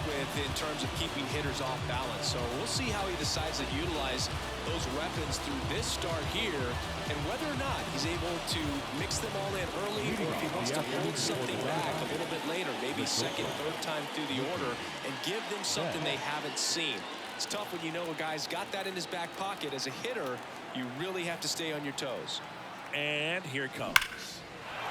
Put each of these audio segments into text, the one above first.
with in terms of keeping hitters off balance. So we'll see how he decides to utilize those weapons through this start here, and whether or not he's able to mix them all in early, or if he wants to hold something back a little bit later, maybe second, third time through the order, and give them something they haven't seen. It's tough when you know a guy's got that in his back pocket. As a hitter, you really have to stay on your toes. And here it comes.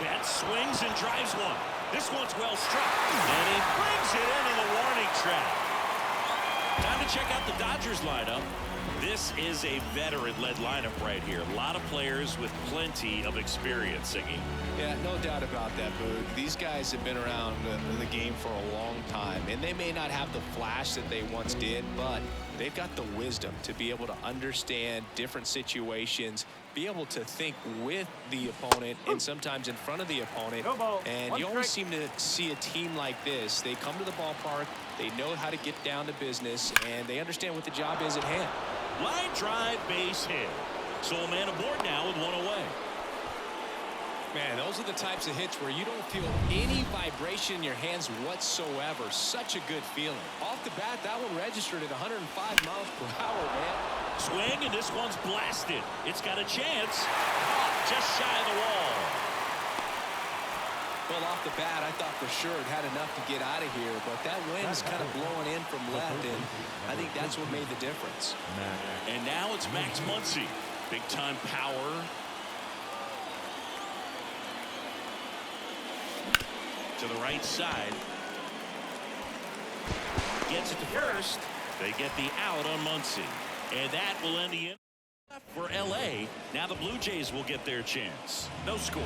That swings and drives one. This one's well struck. And he brings it into the warning track. Time to check out the Dodgers lineup. This is a veteran-led lineup right here. A lot of players with plenty of experience, Siggy. Yeah, no doubt about that, Boog. These guys have been around the game for a long time, and they may not have the flash that they once did, but they've got the wisdom to be able to understand different situations, be able to think with the opponent and sometimes in front of the opponent. And you always seem to see a team like this. They come to the ballpark, they know how to get down to business, and they understand what the job is at hand. Line drive, base hit. So a man aboard now with one away. Man, those are the types of hits where you don't feel any vibration in your hands whatsoever. Such a good feeling. Off the bat, that one registered at 105 miles per hour, man. Swing, and this one's blasted. It's got a chance. Just shy of the wall. Well, off the bat, I thought for sure it had enough to get out of here, but that wind's kind of blowing in from left, and I think that's what made the difference. And now it's Max Muncy. Big-time power. To the right side. Gets it to first. They get the out on Muncy. And that will end the inning for L.A. Now the Blue Jays will get their chance. No score.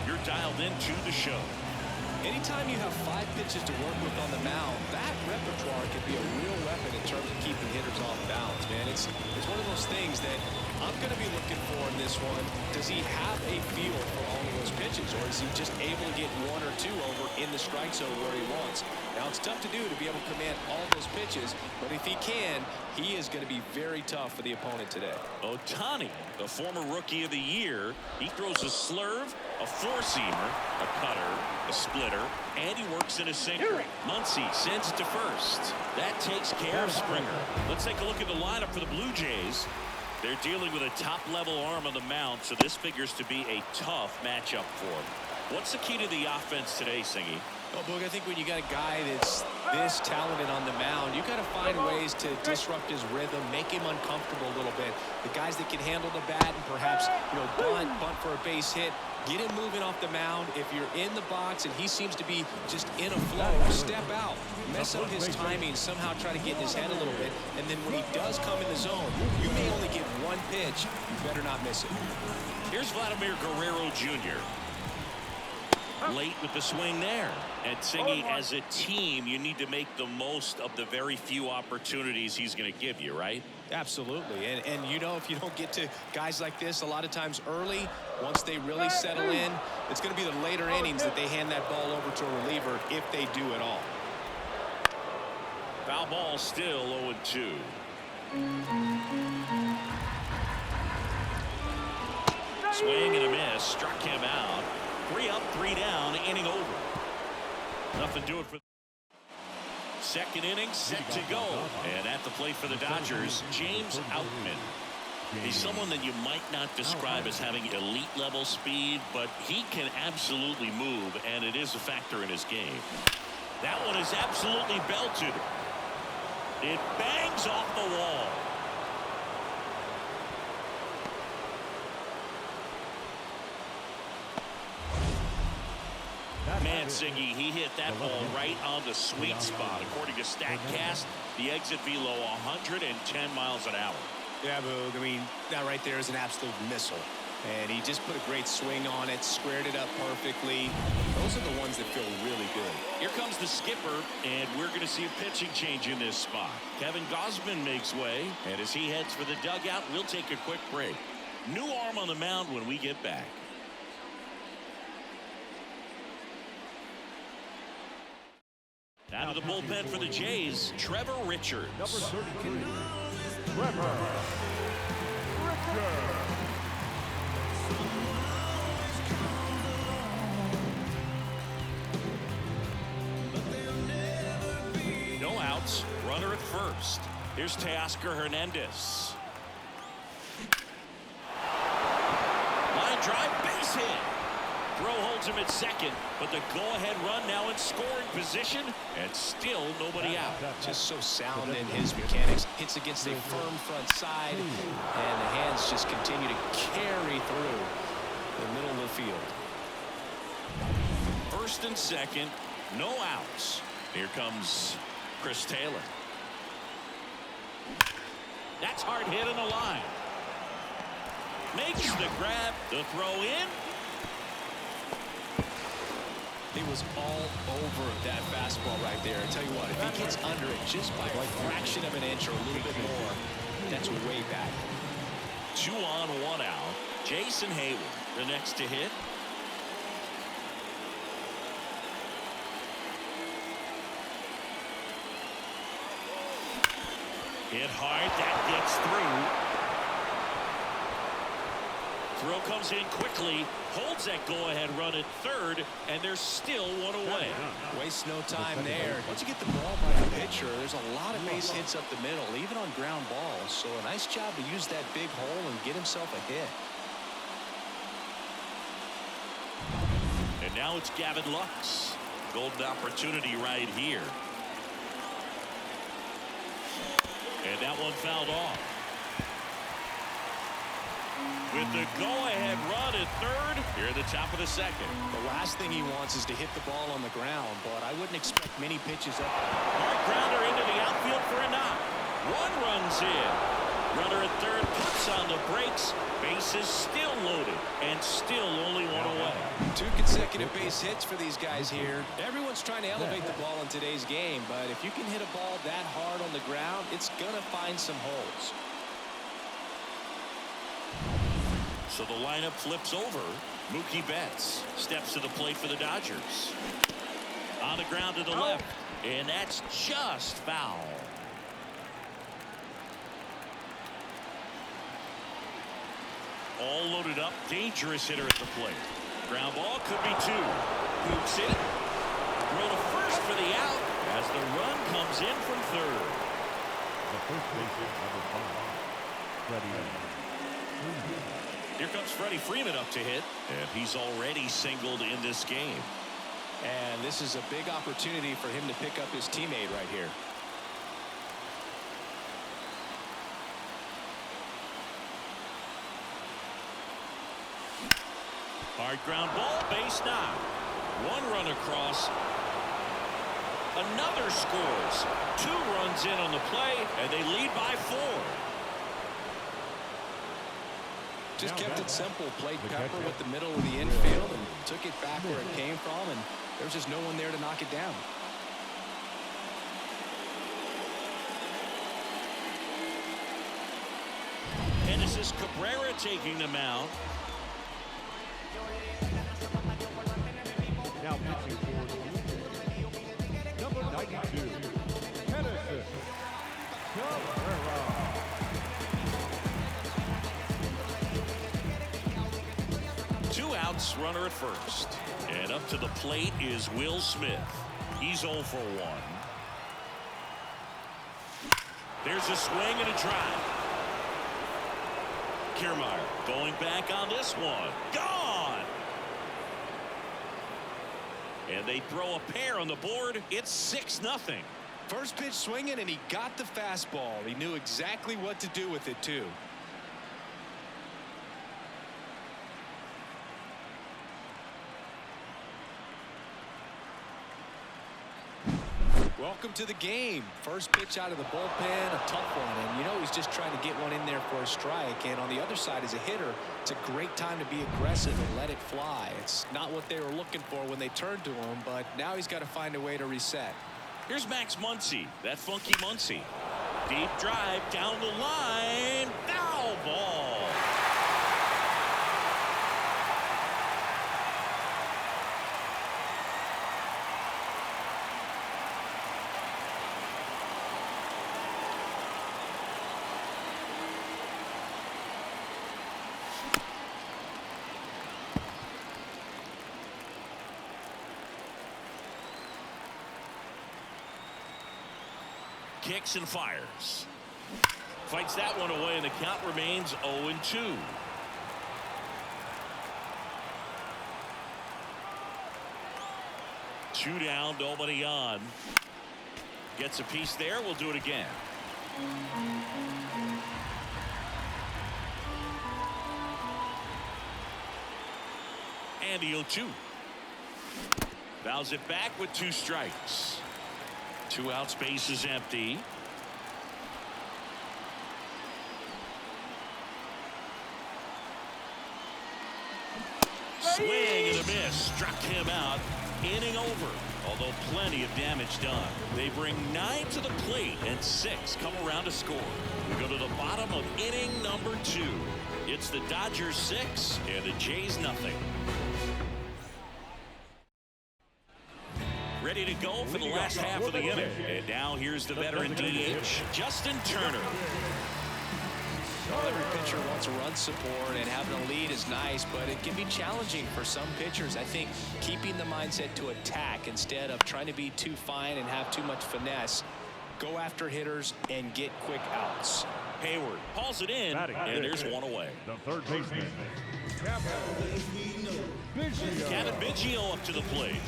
You're dialed into the show. Anytime you have 5 pitches to work with on the mound, that repertoire can be a real weapon in terms of keeping hitters off balance, man. It's one of those things that I'm going to be looking for in this one. Does he have a feel for all of those pitches, or is he just able to get 1 or 2 over in the strike zone where he wants? Now, it's tough to do to be able to command all those pitches, but if he can, he is going to be very tough for the opponent today. Ohtani, the former Rookie of the Year, he throws a slurve, a four-seamer, a cutter, a splitter, and he works in a sinker. Muncy sends it to first. That takes care of Springer. Let's take a look at the lineup for the Blue Jays. They're dealing with a top-level arm on the mound, so this figures to be a tough matchup for them. What's the key to the offense today, Singy? Well, Boog, I think when you got a guy that's this talented on the mound, you got to find ways to disrupt his rhythm, make him uncomfortable a little bit. The guys that can handle the bat and perhaps, bunt for a base hit, get him moving off the mound. If you're in the box and he seems to be just in a flow, step out, mess up his timing, somehow try to get in his head a little bit, and then when he does come in the zone, you may only get 1 pitch. You better not miss it. Here's Vladimir Guerrero Jr. Late with the swing there. And Singy, as a team, you need to make the most of the very few opportunities he's going to give you, right? Absolutely. And if you don't get to guys like this a lot of times early, once they really settle in, it's going to be the later innings that they hand that ball over to a reliever if they do at all. Foul ball still 0-2. Swing and a miss. Struck him out. 3 up, 3 down, inning over. Nothing to do it for second inning, set to go. And at the plate for the Dodgers, James Outman. He's someone that you might not describe as having elite level speed, but he can absolutely move, and it is a factor in his game. That one is absolutely belted. It bangs off the wall. Man, Siggy, he hit that ball right on the sweet spot. According to StatCast, the exit velo 110 miles an hour. Yeah, Boog, I mean, that right there is an absolute missile. And he just put a great swing on it, squared it up perfectly. Those are the ones that feel really good. Here comes the skipper, and we're going to see a pitching change in this spot. Kevin Gausman makes way, and as he heads for the dugout, we'll take a quick break. New arm on the mound when we get back. Out of the bullpen for the Jays, Trevor Richards. Number 32, Trevor Richards. No out. outs, runner at first. Here's Teoscar Hernandez. Line drive, base hit. Throw holds him at second, but the go-ahead run now in scoring position, and still nobody out. Just so sound in his mechanics. Hits against a firm front side, and the hands just continue to carry through the middle of the field. First and second, no outs. Here comes Chris Taylor. That's hard hit on the line. Makes the grab, the throw in. He was all over that fastball right there. I tell you what, if he gets under it just by a fraction of an inch or a little bit more, that's way back. 2 on, 1 out. Jason Hayward, the next to hit. Hit hard, that gets through. Throw comes in quickly, holds that go-ahead run at third, and there's still one away. Waste no time there. Once you get the ball by the pitcher, there's a lot of base hits up the middle, even on ground balls. So a nice job to use that big hole and get himself a hit. And now it's Gavin Lux. Golden opportunity right here. And that one fouled off. With the go-ahead run at third, here at the top of the second. The last thing he wants is to hit the ball on the ground, but I wouldn't expect many pitches up. Hard grounder into the outfield for a knock. 1 runs in. Runner at third puts on the brakes. Bases still loaded, and still only 1 away. 2 consecutive base hits for these guys here. Everyone's trying to elevate the ball in today's game, but if you can hit a ball that hard on the ground, it's going to find some holes. So the lineup flips over. Mookie Betts steps to the plate for the Dodgers. On the ground to the left, and that's just foul. All loaded up, dangerous hitter at the plate. Ground ball could be 2. Hoops it. Throw to first for the out as the run comes in from third. The first baseman, number 5, Freddie. Here comes Freddie Freeman up to hit, and he's already singled in this game. And this is a big opportunity for him to pick up his teammate right here. Hard ground ball, base knock. 1 run across. Another scores. 2 runs in on the play, and they lead by 4. Just kept it simple. Played Pepper with the middle of the infield and took it back where it came from, and there's just no one there to knock it down. And this is Cabrera taking the mound. Now pitching for number 92, Tennessee, Cabrera. Runner at first. And up to the plate is Will Smith. He's 0 for 1. There's a swing and a drive. Kiermaier going back on this one. Gone! And they throw a pair on the board. It's 6-0. First pitch swinging, and he got the fastball. He knew exactly what to do with it, too. Welcome to the game. First pitch out of the bullpen, a tough one. And you know he's just trying to get one in there for a strike. And on the other side, as a hitter, it's a great time to be aggressive and let it fly. It's not what they were looking for when they turned to him, but now he's got to find a way to reset. Here's Max Muncy, that funky Muncy. Deep drive down the line. Foul ball. kicks and fires. Fights that one away, and the count remains 0-2. Two down, nobody on. Gets a piece there. We'll do it again. And the 0-2. Fouls it back with 2 strikes. 2 outs, base is empty. Swing and a miss. Struck him out. Inning over. Although plenty of damage done. They bring 9 to the plate and 6 come around to score. We go to the bottom of inning number 2. It's the Dodgers 6 and the Jays nothing. Ready to go for the last half of the inning. And now here's the veteran DH, Justin Turner. Well, every pitcher wants run support, and having a lead is nice, but it can be challenging for some pitchers. I think keeping the mindset to attack instead of trying to be too fine and have too much finesse. Go after hitters and get quick outs. Hayward hauls it in, and there's one away. The third baseman, Kevin Biggio up to the plate.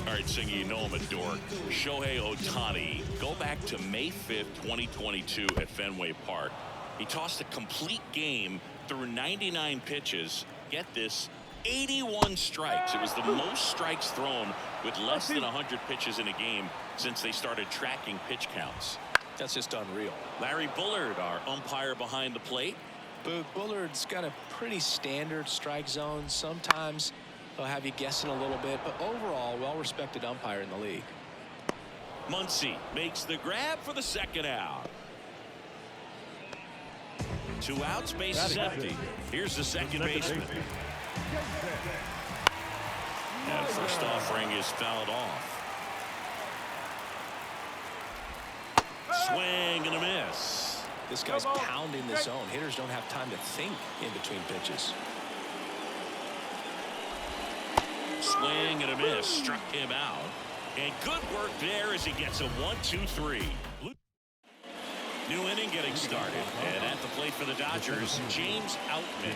All right, Singy, you know him a dork. Shohei Ohtani. Go back to May 5th, 2022 at Fenway Park. He tossed a complete game through 99 pitches. Get this, 81 strikes. It was the most strikes thrown with less than 100 pitches in a game since they started tracking pitch counts. That's just unreal. Larry Bullard, our umpire behind the plate. But Bullard's got a pretty standard strike zone. Sometimes they'll have you guessing a little bit, but overall, well-respected umpire in the league. Muncy makes the grab for the second out. 2 outs, base is empty. Here's the second baseman. And first offering is fouled off. Swing and a miss. This guy's pounding the zone. Hitters don't have time to think in between pitches. Swing and a miss. Struck him out. And good work there as he gets a 1-2-3. New inning getting started. And at the plate for the Dodgers, James Outman.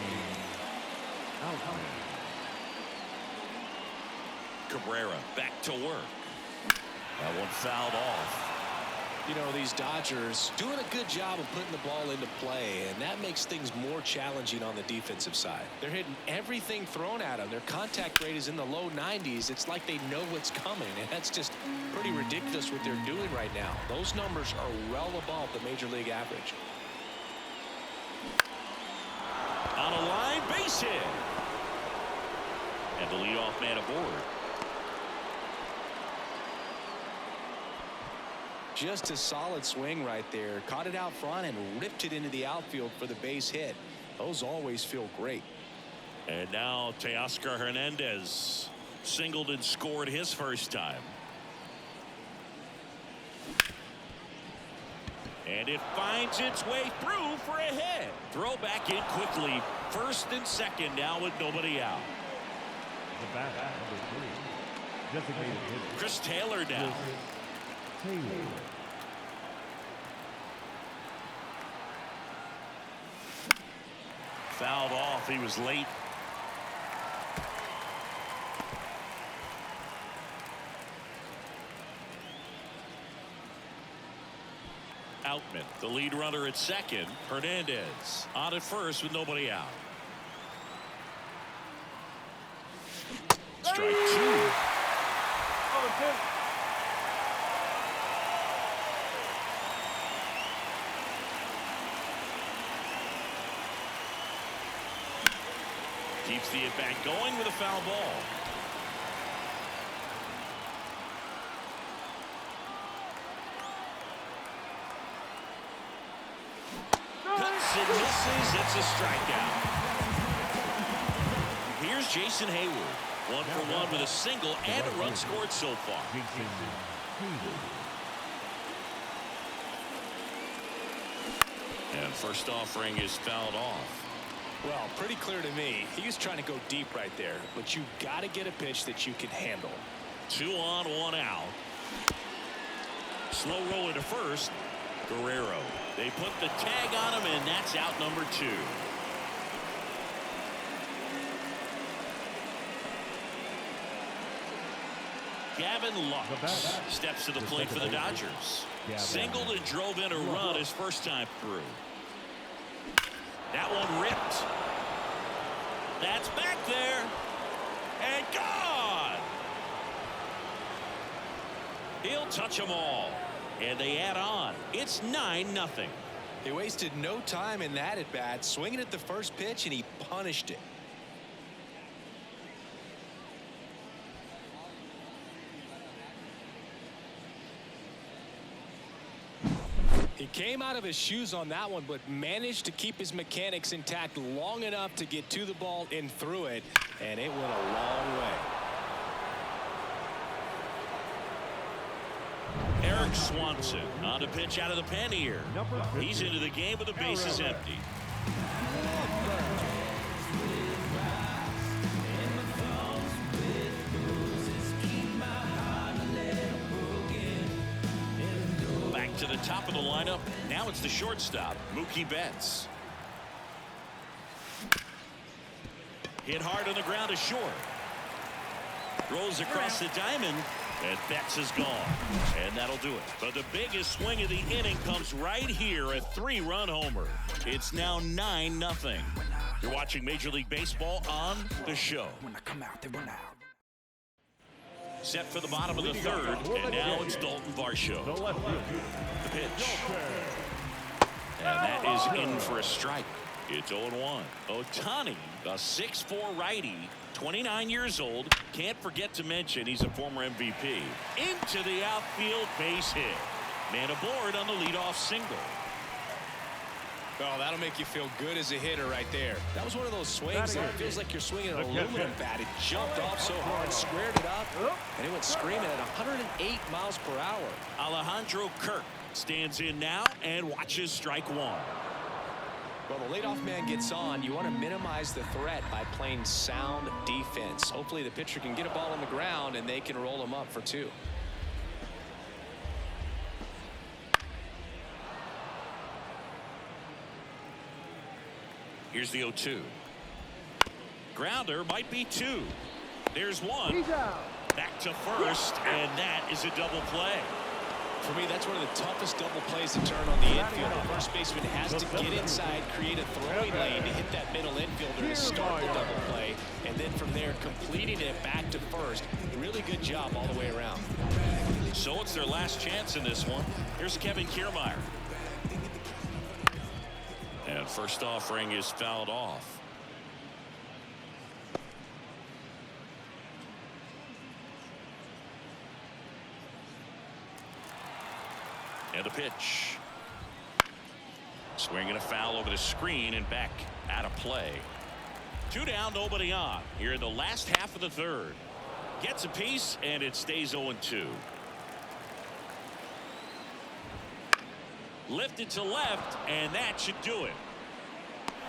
Cabrera back to work. That one fouled off. You know, these Dodgers doing a good job of putting the ball into play, and that makes things more challenging on the defensive side. They're hitting everything thrown at them. Their contact rate is in the low 90s. It's like they know what's coming, and that's just pretty ridiculous what they're doing right now. Those numbers are well above the major league average. On a line, base hit. And the leadoff man aboard. Just a solid swing right there. Caught it out front and ripped it into the outfield for the base hit. Those always feel great. And now Teoscar Hernandez singled and scored his first time. And it finds its way through for a hit. Throw back in quickly. First and second now with nobody out. The bat, number 3, designated hitter, Chris Taylor down. Fouled off. He was late. Outman, the lead runner at second. Hernandez on at first with nobody out. Strike 2. Keeps the at-bat going with a foul ball. Cuts and misses. It's a strikeout. Here's Jason Hayward. 1 for 1 with a single and a run scored so far. And first offering is fouled off. Well, pretty clear to me. He was trying to go deep right there, but you got to get a pitch that you can handle. 2 on, 1 out. Slow roller to first. Guerrero. They put the tag on him, and that's out number 2. Gavin Lux steps to the plate for the Dodgers. Singled and drove in a run his first time through. That one ripped. That's back there. And gone. He'll touch them all. And they add on. It's 9-0. He wasted no time in that at bat, swinging at the first pitch, and he punished it. He came out of his shoes on that one, but managed to keep his mechanics intact long enough to get to the ball and through it, and it went a long way. Eric Swanson on a pitch out of the pen here. He's into the game with the bases empty. Back to the top of the lineup. Now it's the shortstop, Mookie Betts. Hit hard on the ground to short. Rolls across the diamond. And Betts is gone. And that'll do it. But the biggest swing of the inning comes right here, a 3-run homer. It's now 9-0. You're watching Major League Baseball on The Show. Set for the bottom of the third, and now it's Dalton Varsho. The pitch. And that is in for a strike. It's 0-1. Ohtani, a 6'4" righty, 29 years old. Can't forget to mention he's a former MVP. Into the outfield, base hit. Man aboard on the leadoff single. Oh, that'll make you feel good as a hitter right there. That was one of those swings that feels like you're swinging an aluminum bat. It jumped off so hard, squared it up, and it went screaming at 108 miles per hour. Alejandro Kirk stands in now and watches strike one. Well, the leadoff man gets on. You want to minimize the threat by playing sound defense. Hopefully the pitcher can get a ball on the ground and they can roll him up for 2. Here's the 0-2. Grounder might be 2. There's 1. Back to first, and that is a double play. For me, that's one of the toughest double plays to turn on the infield. The first baseman has to get inside, create a throwing lane to hit that middle infielder to start the double play, and then from there completing it back to first. Really good job all the way around. So it's their last chance in this one. Here's Kevin Kiermaier. And first offering is fouled off. And a pitch. Swinging a foul over the screen and back out of play. 2 down, nobody on. Here in the last half of the third. Gets a piece and it stays 0-2. Lifted to left, and that should do it.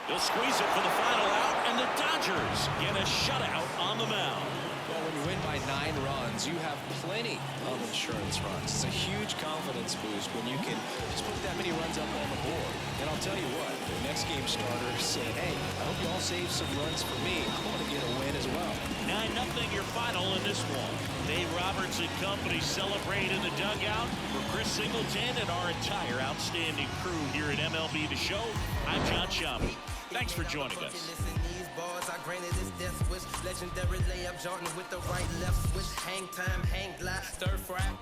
They'll squeeze it for the final out, and the Dodgers get a shutout on the mound. Well, when you win by 9 runs, you have plenty of insurance runs. It's a huge confidence boost when you can just put that many runs up on the board. And I'll tell you what, the next game starter said, hey, I hope you all save some runs for me. I want to get a win as well. 9-0 your final in this one. Dave Roberts and company celebrate in the dugout. For Chris Singleton and our entire outstanding crew here at MLB The Show, I'm John Shammy. Thanks for joining us. Bars, I granted his death wish. Legendary layup, Jordan with the right left switch. Hang time, hang glide, stir fry.